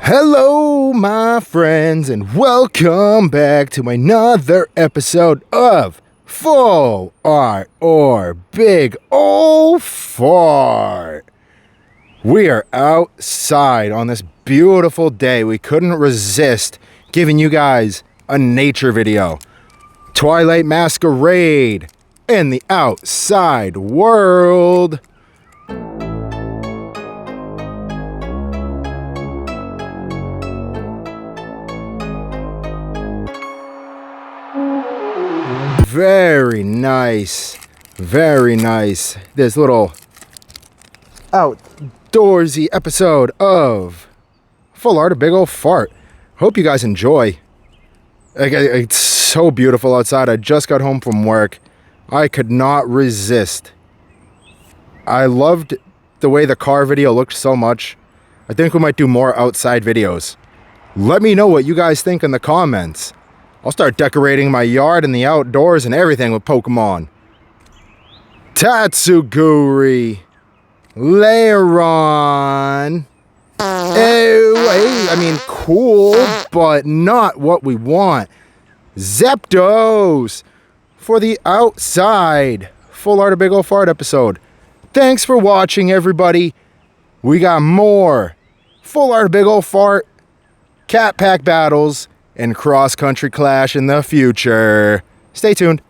Hello, my friends, and welcome back to another episode of Full Art or Big Ol' Fart. We are outside on this beautiful day. We couldn't resist giving you guys a nature video. Twilight Masquerade in the outside world. Very nice. Very nice. This little outdoorsy episode of Full Art, a Big Ol' Fart. Hope you guys enjoy. It's so beautiful outside. I just got home from work. I could not resist. I loved the way the car video looked so much. I think we might do more outside videos. Let me know what you guys think in the comments. I'll start decorating my yard and the outdoors and everything with Pokemon. Tatsuguri. Lairon. Cool, but not what we want. Zapdos for the outside Full Art of Big Ol' Fart episode. Thanks for watching, everybody. We got more Full Art of Big Ol' Fart, Cat Pack battles, and cross-country clash in the future. Stay tuned.